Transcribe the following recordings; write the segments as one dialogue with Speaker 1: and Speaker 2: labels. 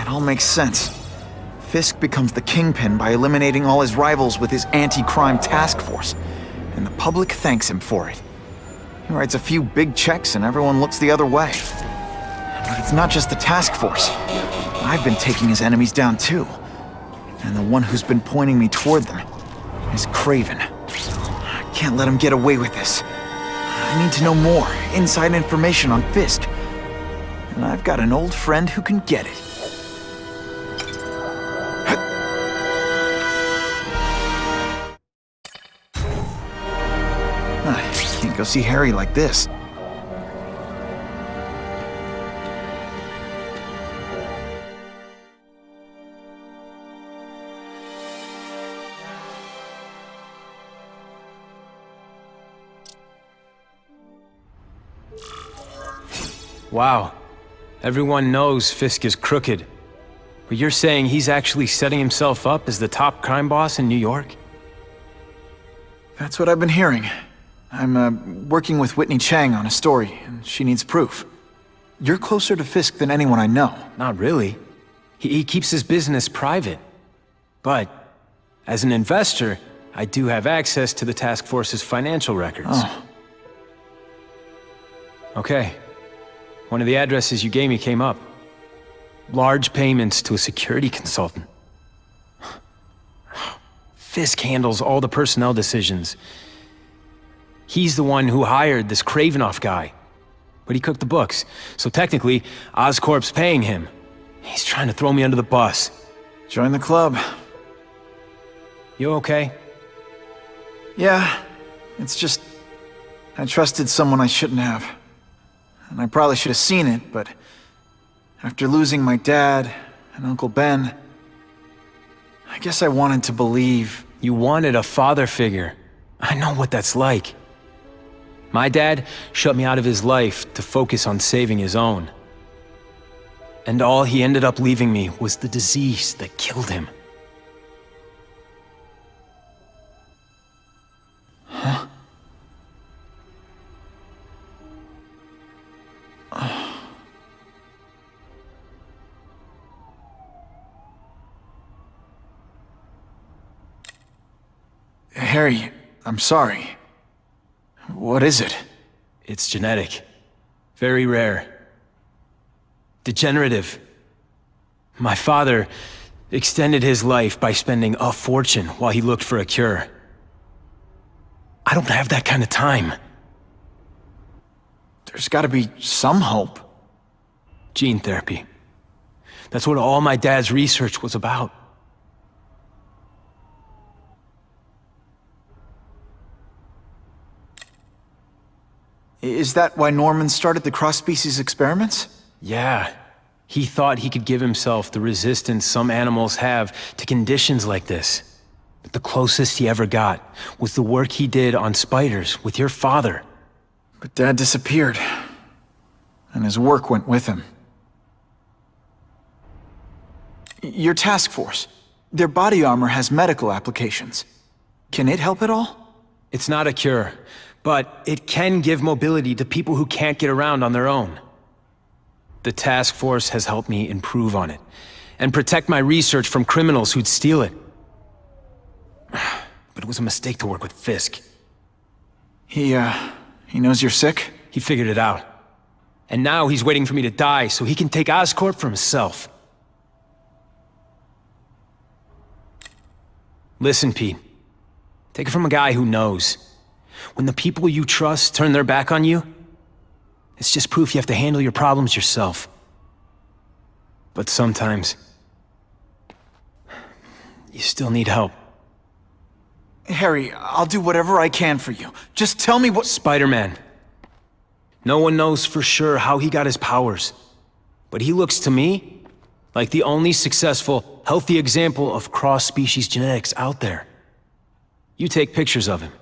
Speaker 1: It all makes sense. Fisk becomes the kingpin by eliminating all his rivals with his anti-crime task force, and the public thanks him for it. He writes a few big checks and everyone looks the other way. But it's not just the task force. I've been taking his enemies down too. And the one who's been pointing me toward them is Craven. I can't let him get away with this. I need to know more, inside information on Fisk. And I've got an old friend who can get it. I can't go see Harry like this.
Speaker 2: Wow. Everyone knows Fisk is crooked. But you're saying he's actually setting himself up as the top crime boss in New York?
Speaker 1: That's what I've been hearing. I'm working with Whitney Chang on a story, and she needs proof. You're closer to Fisk than anyone I know.
Speaker 2: Not really. He keeps his business private. But, as an investor, I do have access to the task force's financial records.
Speaker 1: Oh.
Speaker 2: Okay. One of the addresses you gave me came up. Large payments to a security consultant. Fisk handles all the personnel decisions. He's the one who hired this Kravinoff guy. But he cooked the books, so technically, Oscorp's paying him. He's trying to throw me under the bus.
Speaker 1: Join the club.
Speaker 2: You okay?
Speaker 1: Yeah, it's just... I trusted someone I shouldn't have. And I probably should have seen it, but... after losing my dad and Uncle Ben... I guess I wanted to believe...
Speaker 2: You wanted a father figure. I know what that's like. My dad shut me out of his life to focus on saving his own. And all he ended up leaving me was the disease that killed him.
Speaker 1: Huh? Harry, I'm sorry. What is it?
Speaker 2: It's genetic. Very rare. Degenerative. My father extended his life by spending a fortune while he looked for a cure. I don't have that kind of time.
Speaker 1: There's gotta be some hope.
Speaker 2: Gene therapy. That's what all my dad's research was about.
Speaker 1: Is that why Norman started the cross-species experiments?
Speaker 2: Yeah. He thought he could give himself the resistance some animals have to conditions like this. But the closest he ever got was the work he did on spiders with your father.
Speaker 1: But Dad disappeared, and his work went with him. Your task force, their body armor has medical applications. Can it help at all?
Speaker 2: It's not a cure, but it can give mobility to people who can't get around on their own. The task force has helped me improve on it, and protect my research from criminals who'd steal it. But it was a mistake to work with Fisk.
Speaker 1: He knows you're sick?
Speaker 2: He figured it out. And now he's waiting for me to die so he can take Oscorp for himself. Listen, Pete. Take it from a guy who knows. When the people you trust turn their back on you, it's just proof you have to handle your problems yourself. But sometimes, you still need help.
Speaker 1: Harry, I'll do whatever I can for you. Just tell me what—
Speaker 2: Spider-Man. No one knows for sure how he got his powers. But he looks to me like the only successful, healthy example of cross-species genetics out there. You take pictures of him.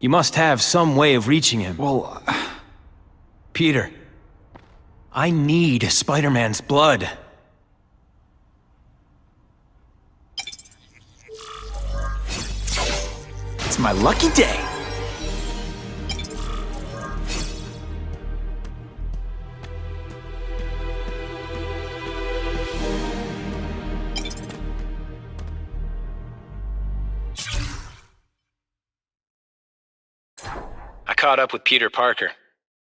Speaker 2: You must have some way of reaching him.
Speaker 1: Well,
Speaker 2: Peter, I need Spider-Man's blood.
Speaker 1: it's my lucky day.
Speaker 2: caught up with Peter Parker.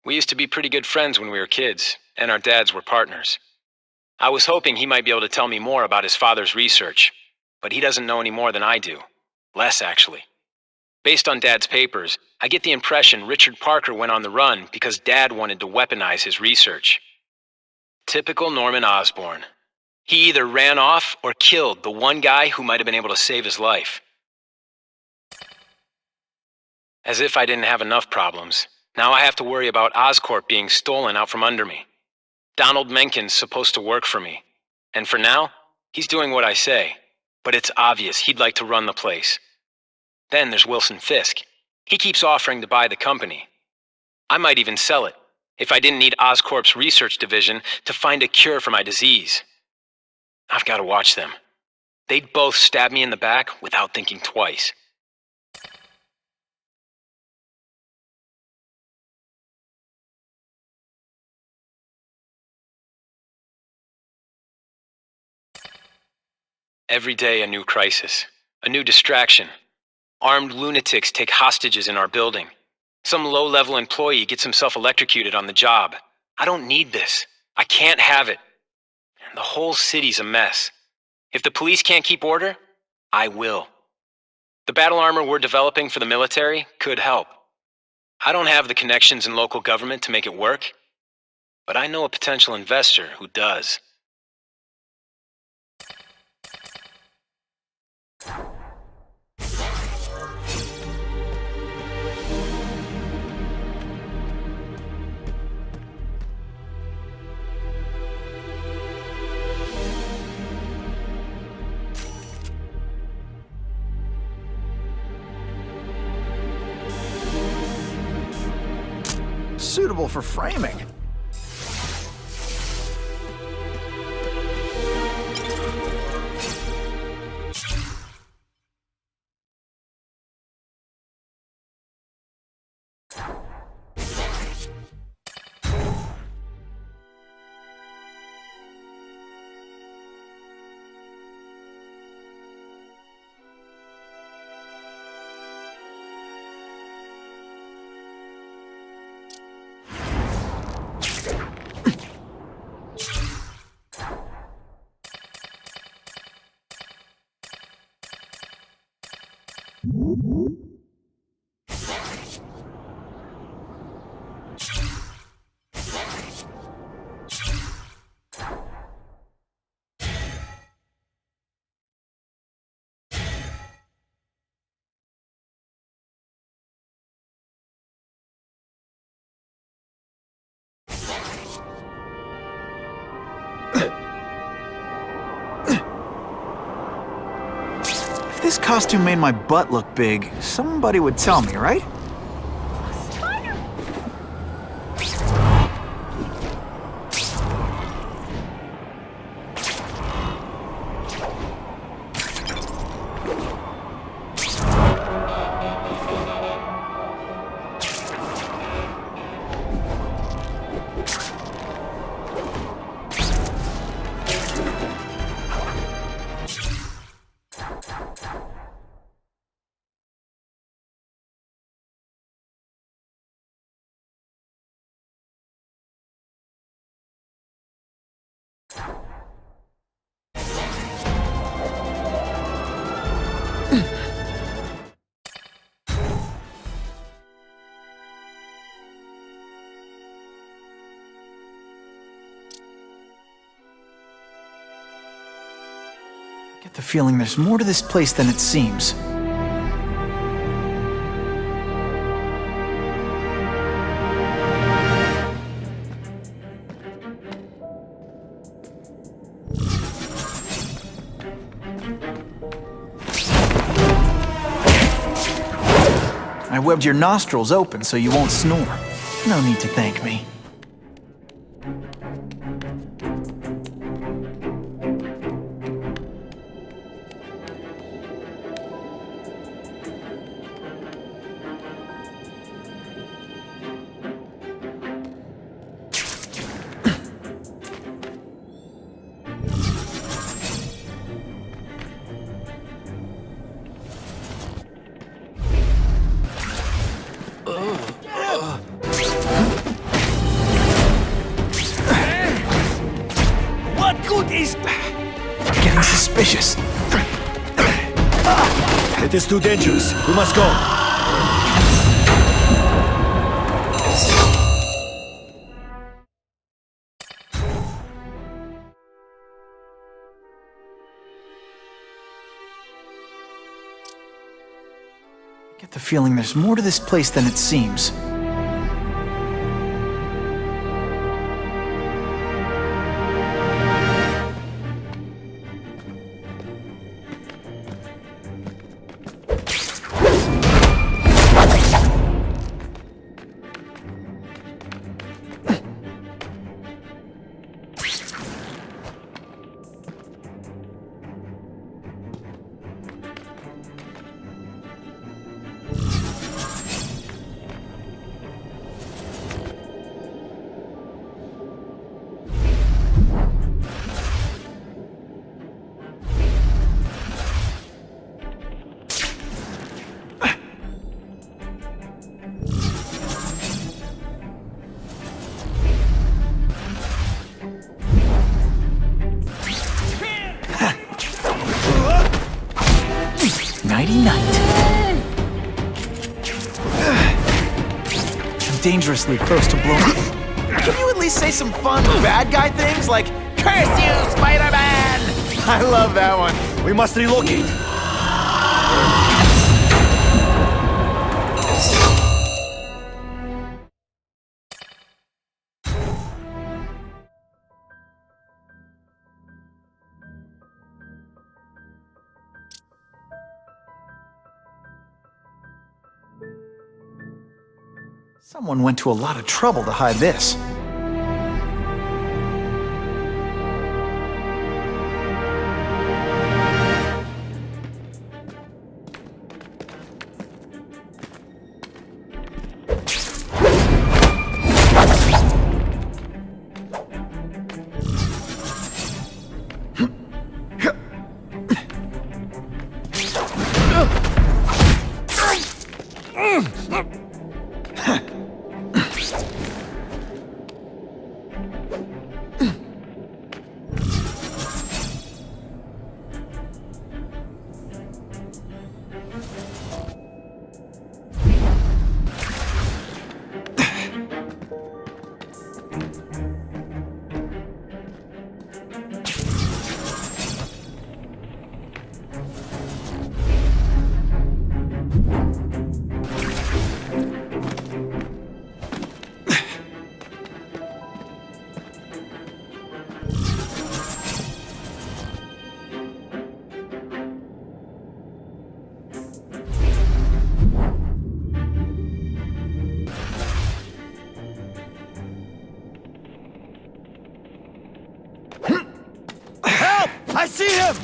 Speaker 2: We used to be pretty good friends when we were kids, and our dads were partners. I was hoping he might be able to tell me more about his father's research, but he doesn't know any more than I do. Less, actually. Based on Dad's papers, I get the impression Richard Parker went on the run because Dad wanted to weaponize his research. Typical Norman Osborn. He either ran off or killed the one guy who might have been able to save his life. As if I didn't have enough problems, now I have to worry about Oscorp being stolen out from under me. Donald Menken's supposed to work for me, and for now, he's doing what I say, but it's obvious he'd like to run the place. Then there's Wilson Fisk. He keeps offering to buy the company. I might even sell it, if I didn't need Oscorp's research division to find a cure for my disease. I've got to watch them. They'd both stab me in the back without thinking twice. Every day a new crisis, a new distraction. Armed lunatics take hostages in our building. Some low-level employee gets himself electrocuted on the job. I don't need this. I can't have it. And the whole city's a mess. If the police can't keep order, I will. The battle armor we're developing for the military could help. I don't have the connections in local government to make it work, but I know a potential investor who does.
Speaker 1: Suitable for framing. If this costume made my butt look big, somebody would tell me, right? I get the feeling there's more to this place than it seems. I webbed your nostrils open so you won't snore. No need to thank me.
Speaker 3: road is...
Speaker 1: I'm getting suspicious.
Speaker 3: It is too dangerous. We must go.
Speaker 1: I get the feeling there's more to this place than it seems. Nighty-night. I'm dangerously close to blowing. Can you at least say some fun bad guy things like, "Curse you, Spider-Man"? I love that one.
Speaker 3: We must relocate.
Speaker 1: Someone went to a lot of trouble to hide this.
Speaker 3: I see him!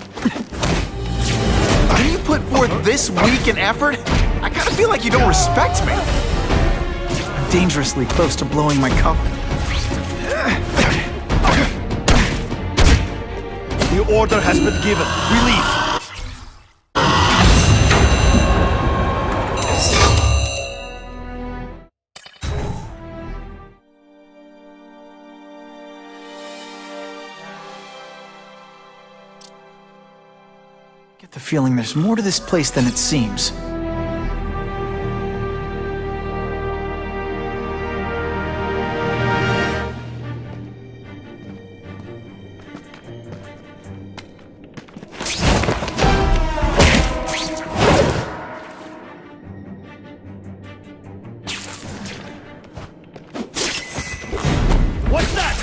Speaker 1: Can you put forth this weak an effort? I kinda feel like you don't respect me. I'm dangerously close to blowing my cover.
Speaker 3: The order has been given. We leave.
Speaker 1: I get the feeling there's more to this place than it seems.
Speaker 3: What's that?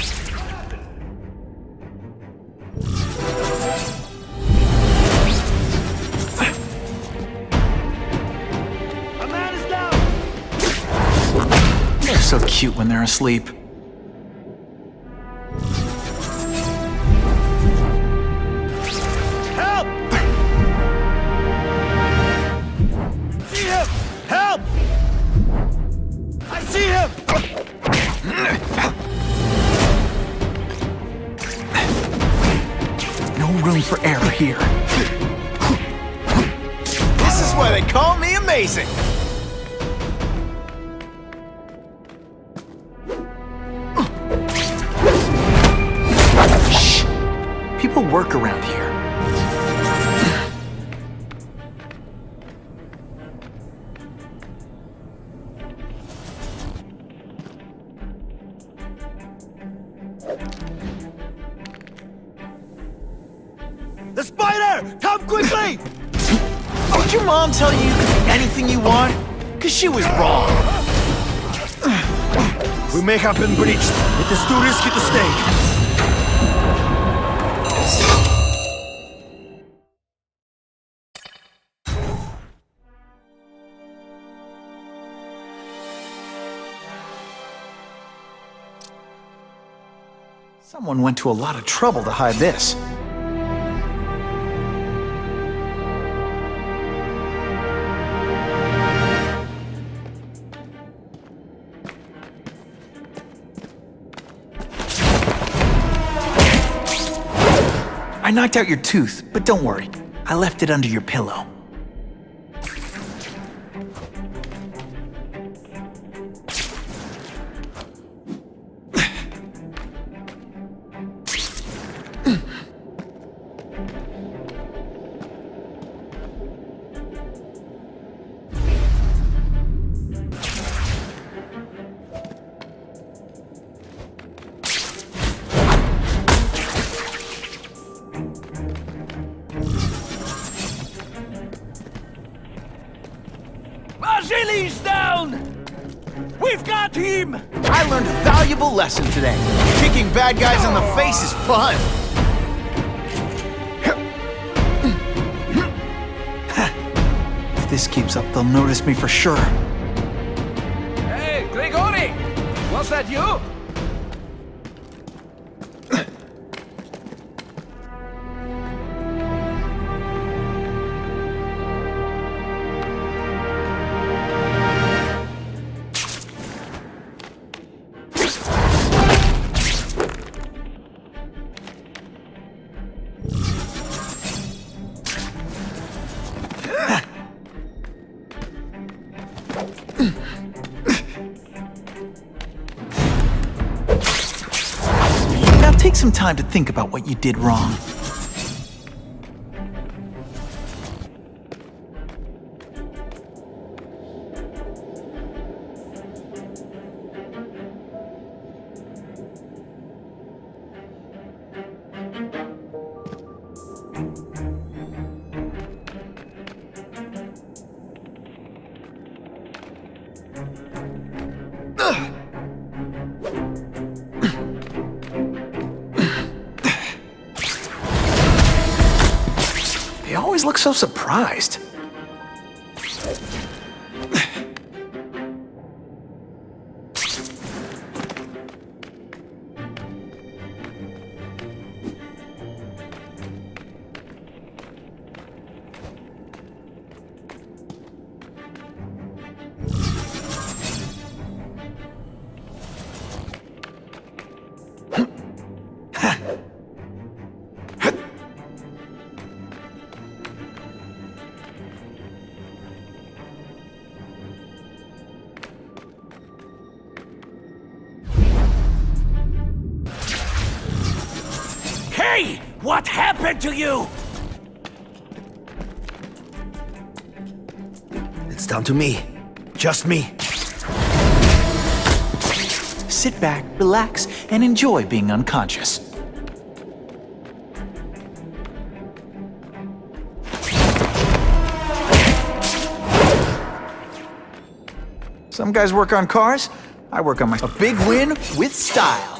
Speaker 3: A man is down!
Speaker 1: They're so cute when they're asleep.
Speaker 3: Help! See him! Help! I see him!
Speaker 1: No room for error here. This is why they call me amazing! Shh! people work around here?
Speaker 3: The spider! Come quickly!
Speaker 1: Did your mom tell you you could be anything you want? 'Cause she was wrong.
Speaker 3: We may have been breached. It is too risky to stay.
Speaker 1: Someone went to a lot of trouble to hide this. I knocked out your tooth, but don't worry. I left it under your pillow.
Speaker 3: Vasili's down! We've got him!
Speaker 1: I learned a valuable lesson today. Kicking bad guys in the face is fun. If this keeps up, they'll notice me for sure.
Speaker 4: Hey, Grigori! Was that you?
Speaker 1: Now take some time to think about what you did wrong. They always look so surprised.
Speaker 3: Hey! What happened to you? It's down to me. Just me.
Speaker 1: Sit back, relax, and enjoy being unconscious. Some guys work on cars. I work on a big win with style.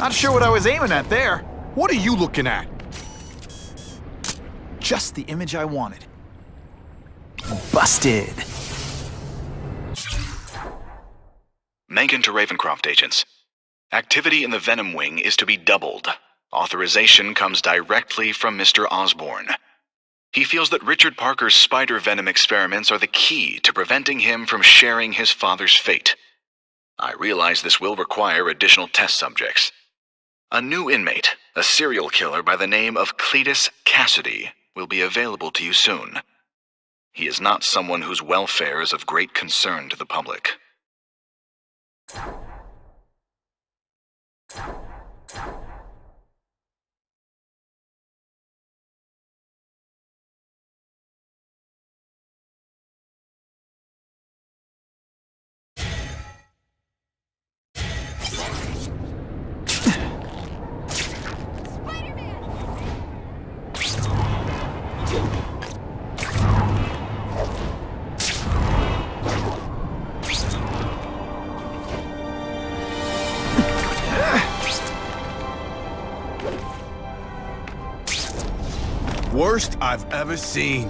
Speaker 1: Not sure what I was aiming at there.
Speaker 5: What are you looking at?
Speaker 1: Just the image I wanted. Busted.
Speaker 6: Megan to Ravencroft agents. Activity in the Venom Wing is to be doubled. Authorization comes directly from Mr. Osborn. He feels that Richard Parker's spider venom experiments are the key to preventing him from sharing his father's fate. I realize this will require additional test subjects. A new inmate, a serial killer by the name of Cletus Cassidy, will be available to you soon. He is not someone whose welfare is of great concern to the public.
Speaker 5: Worst I've ever seen.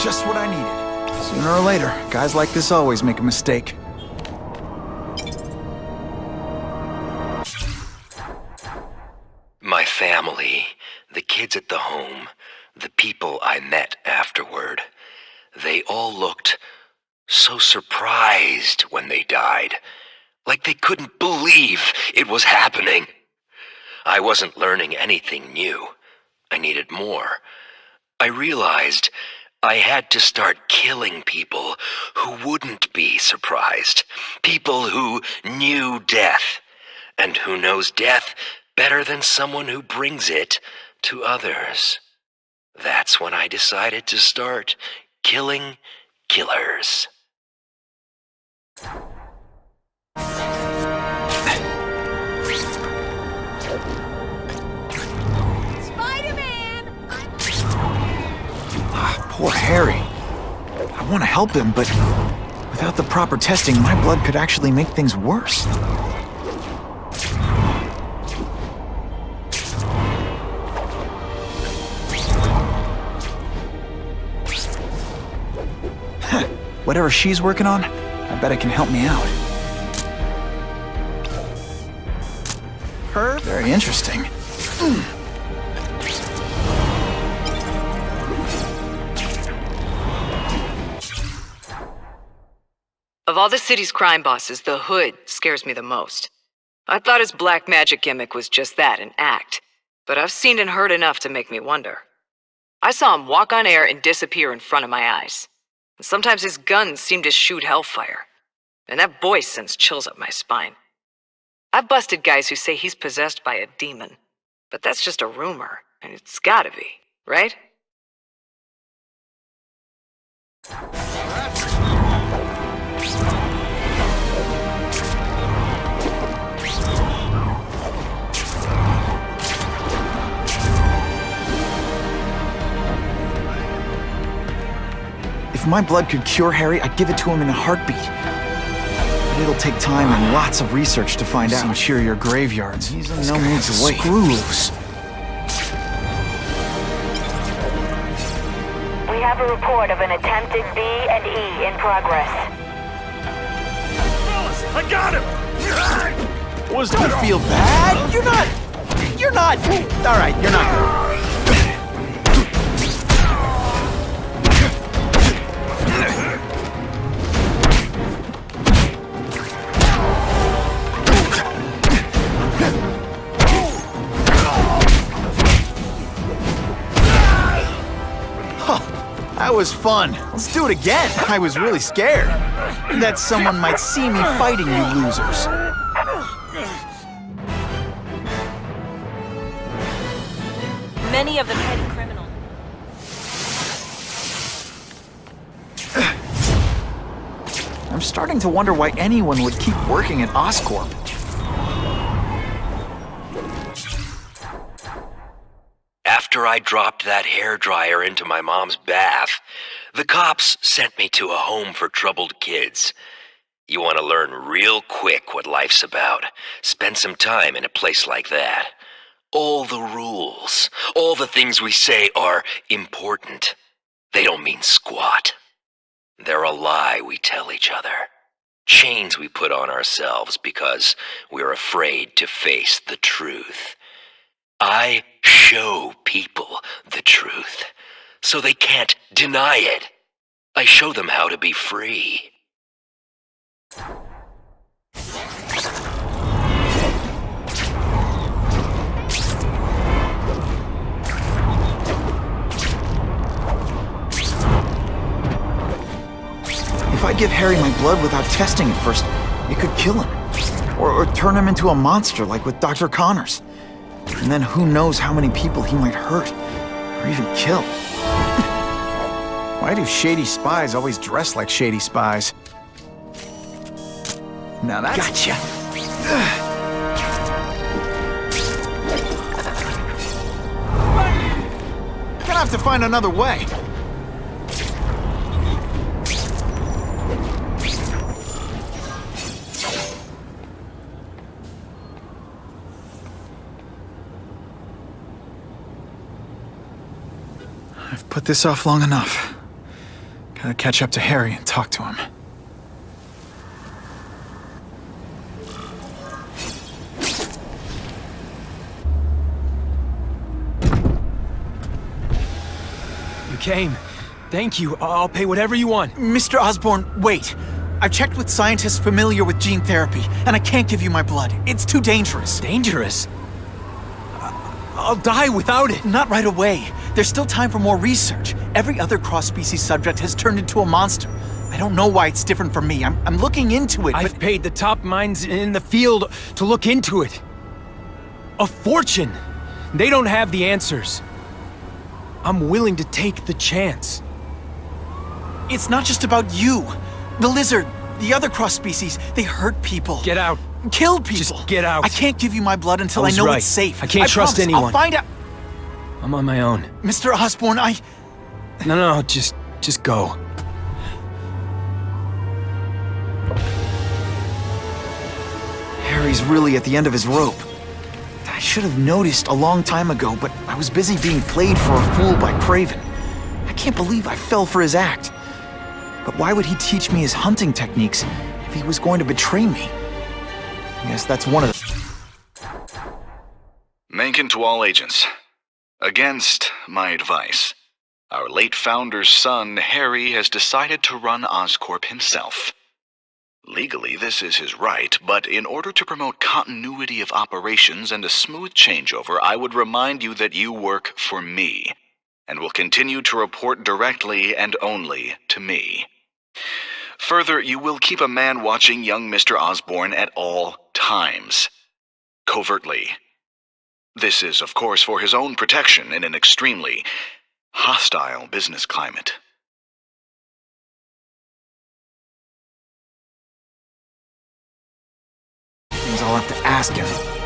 Speaker 1: Just what I needed. Sooner or later, guys like this always make a mistake.
Speaker 7: My family, the kids at the home, the people I met afterward, they all looked so surprised when they died, like they couldn't believe it was happening. I wasn't learning anything new. I needed more. I realized I had to start killing people who wouldn't be surprised. People who knew death, and who knows death better than someone who brings it to others. That's when I decided to start killing killers.
Speaker 1: Poor Harry. I want to help him, but without the proper testing, my blood could actually make things worse. Whatever she's working on, I bet it can help me out. Her? Very interesting.
Speaker 8: Of all the city's crime bosses, the Hood scares me the most. I thought his black magic gimmick was just that, an act. But I've seen and heard enough to make me wonder. I saw him walk on air and disappear in front of my eyes. And sometimes his guns seem to shoot hellfire. And that voice sends chills up my spine. I've busted guys who say he's possessed by a demon. But that's just a rumor, and it's gotta be, right?
Speaker 1: If my blood could cure Harry, I'd give it to him in a heartbeat. But it'll take time and lots of research to find out. Cheer your graveyards. He's in no mood to wait. Screw loose.
Speaker 9: We have a report of an attempted B&E in progress.
Speaker 3: I got him!
Speaker 1: Was don't feel bad. You're not. All right, you're not good. That was fun. Let's do it again. I was really scared that someone might see me fighting you losers.
Speaker 10: Many of the petty criminals.
Speaker 1: I'm starting to wonder why anyone would keep working at Oscorp.
Speaker 7: After I dropped that hairdryer into my mom's bath, the cops sent me to a home for troubled kids. You want to learn real quick what life's about. Spend some time in a place like that. All the rules, all the things we say are important. They don't mean squat. They're a lie we tell each other. Chains we put on ourselves because we're afraid to face the truth. I show people the truth, so they can't deny it. I show them how to be free.
Speaker 1: If I give Harry my blood without testing it first, it could kill him. Or turn him into a monster like with Dr. Connors. And then who knows how many people he might hurt, or even kill. Why do shady spies always dress like shady spies? Now that's... Gotcha! Gonna have to find another way. I've put this off long enough. Gotta catch up to Harry and talk to him.
Speaker 2: You came. Thank you. I'll pay whatever you want.
Speaker 1: Mr. Osborn, wait. I've checked with scientists familiar with gene therapy, and I can't give you my blood. It's too dangerous.
Speaker 2: Dangerous? I'll die without it.
Speaker 1: Not right away. There's still time for more research. Every other cross-species subject has turned into a monster. I don't know why it's different from me. I'm looking into it,
Speaker 2: I've paid the top minds in the field to look into it. A fortune. They don't have the answers. I'm willing to take the chance.
Speaker 1: It's not just about you. The lizard, the other cross-species, they hurt people.
Speaker 2: Get out.
Speaker 1: Kill people.
Speaker 2: Just get out.
Speaker 1: I can't give you my blood until I
Speaker 2: was
Speaker 1: know
Speaker 2: right.
Speaker 1: it's safe.
Speaker 2: I can't trust
Speaker 1: promise.
Speaker 2: anyone.
Speaker 1: I'll find out.
Speaker 2: I'm on my own.
Speaker 1: Mr. Osborn,
Speaker 2: No, just go.
Speaker 1: Harry's really at the end of his rope. I should have noticed a long time ago, but I was busy being played for a fool by Craven. I can't believe I fell for his act. But why would he teach me his hunting techniques if he was going to betray me? I guess that's one of the...
Speaker 6: Mencken to all agents. Against my advice, our late founder's son, Harry, has decided to run Oscorp himself. Legally, this is his right, but in order to promote continuity of operations and a smooth changeover, I would remind you that you work for me, and will continue to report directly and only to me. Further, you will keep a man watching young Mr. Osborn at all times. Covertly. This is, of course, for his own protection in an extremely hostile business climate.
Speaker 1: Things I'll have to ask him.